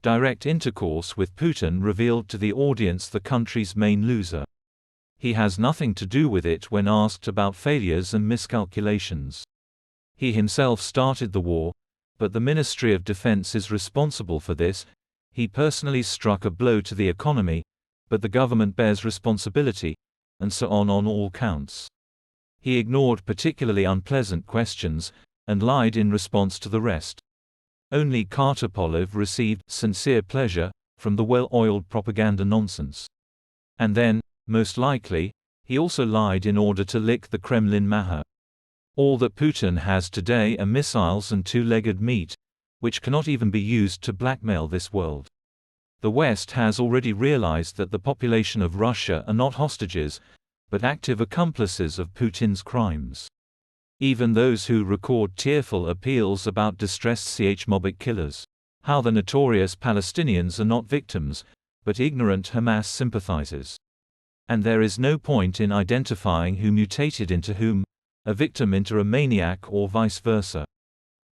direct intercourse with Putin revealed to the audience the country's main loser. He has nothing to do with it when asked about failures and miscalculations. He himself started the war, but the Ministry of Defense is responsible for this. He personally struck a blow to the economy, but the government bears responsibility, and so on all counts. He ignored particularly unpleasant questions, and lied in response to the rest. Only Kartopolov received sincere pleasure from the well-oiled propaganda nonsense. And then, most likely, he also lied in order to lick the Kremlin maher. All that Putin has today are missiles and two-legged meat, which cannot even be used to blackmail this world. The West has already realized that the population of Russia are not hostages, but active accomplices of Putin's crimes. Even those who record tearful appeals about distressed Chmobic killers. How the notorious Palestinians are not victims, but ignorant Hamas sympathizers. And there is no point in identifying who mutated into whom, a victim into a maniac or vice versa.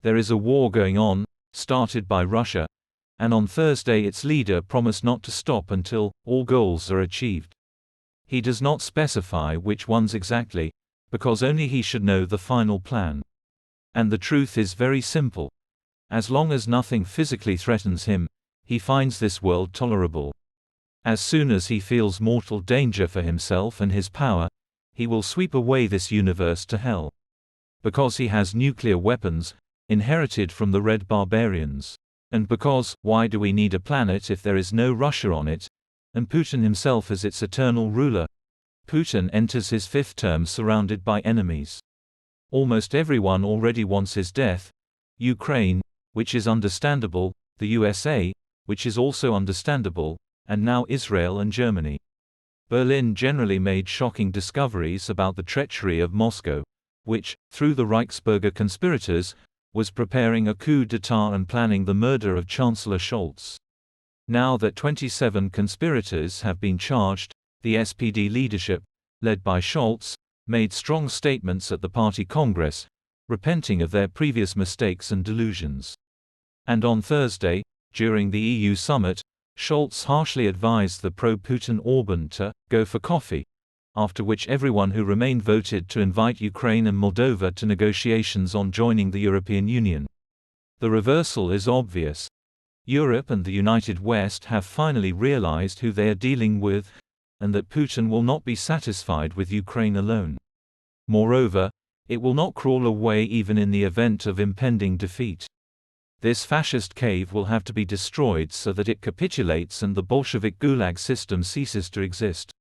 There is a war going on, started by Russia, and on Thursday its leader promised not to stop until all goals are achieved. He does not specify which ones exactly, because only he should know the final plan. And the truth is very simple. As long as nothing physically threatens him, he finds this world tolerable. As soon as he feels mortal danger for himself and his power, he will sweep away this universe to hell. Because he has nuclear weapons, inherited from the Red Barbarians. And because, why do we need a planet if there is no Russia on it, and Putin himself as its eternal ruler? Putin enters his fifth term surrounded by enemies. Almost everyone already wants his death. Ukraine, which is understandable, the USA, which is also understandable, and now Israel and Germany. Berlin generally made shocking discoveries about the treachery of Moscow, which, through the Reichsbürger conspirators, was preparing a coup d'état and planning the murder of Chancellor Scholz. Now that 27 conspirators have been charged, the SPD leadership, led by Scholz, made strong statements at the party congress, repenting of their previous mistakes and delusions. And on Thursday, during the EU summit, Scholz harshly advised the pro-Putin Orban to go for coffee, after which everyone who remained voted to invite Ukraine and Moldova to negotiations on joining the European Union. The reversal is obvious. Europe and the United West have finally realized who they are dealing with, and that Putin will not be satisfied with Ukraine alone. Moreover, it will not crawl away even in the event of impending defeat. This fascist cave will have to be destroyed so that it capitulates and the Bolshevik Gulag system ceases to exist.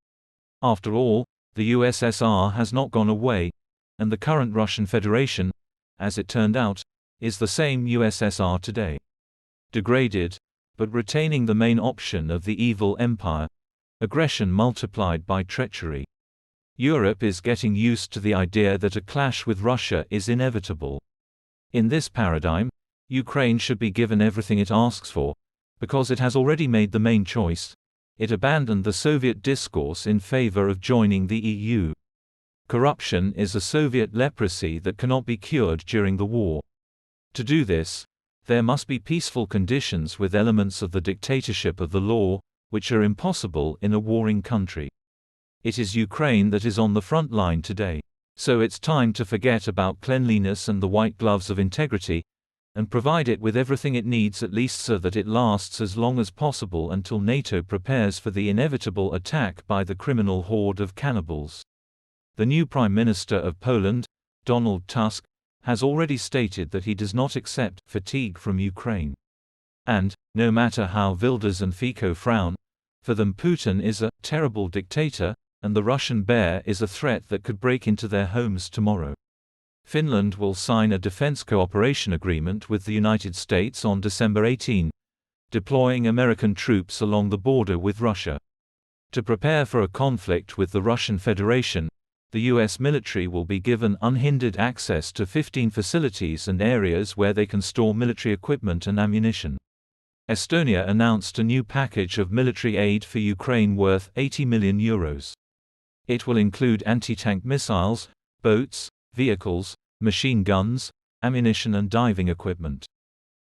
After all, the USSR has not gone away, and the current Russian Federation, as it turned out, is the same USSR today. Degraded, but retaining the main option of the evil empire, aggression multiplied by treachery. Europe is getting used to the idea that a clash with Russia is inevitable. In this paradigm, Ukraine should be given everything it asks for, because it has already made the main choice. It abandoned the Soviet discourse in favor of joining the EU. Corruption is a Soviet leprosy that cannot be cured during the war. To do this, there must be peaceful conditions with elements of the dictatorship of the law, which are impossible in a warring country. It is Ukraine that is on the front line today. So it's time to forget about cleanliness and the white gloves of integrity, and provide it with everything it needs, at least so that it lasts as long as possible until NATO prepares for the inevitable attack by the criminal horde of cannibals. The new Prime Minister of Poland, Donald Tusk, has already stated that he does not accept fatigue from Ukraine. And, no matter how Wilders and Fico frown, for them Putin is a terrible dictator, and the Russian bear is a threat that could break into their homes tomorrow. Finland will sign a defense cooperation agreement with the United States on December 18, deploying American troops along the border with Russia. To prepare for a conflict with the Russian Federation, the U.S. military will be given unhindered access to 15 facilities and areas where they can store military equipment and ammunition. Estonia announced a new package of military aid for Ukraine worth €80 million. It will include anti-tank missiles, boats, vehicles, machine guns, ammunition and diving equipment.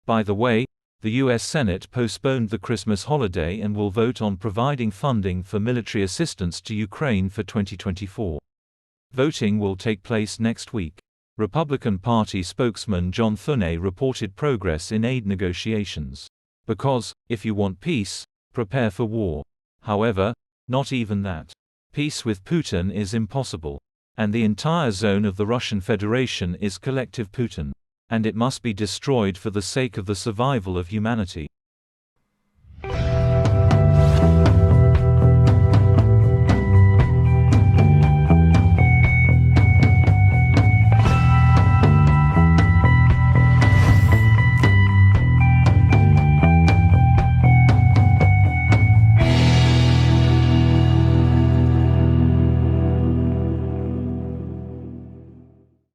By the way, The U.S. Senate postponed the Christmas holiday and will vote on providing funding for military assistance to Ukraine for 2024. Voting will take place next week. Republican Party spokesman John Thune reported progress in aid negotiations. Because, if you want peace, prepare for war. However, not even that. Peace with Putin is impossible. And the entire zone of the Russian Federation is collective Putin. And it must be destroyed for the sake of the survival of humanity.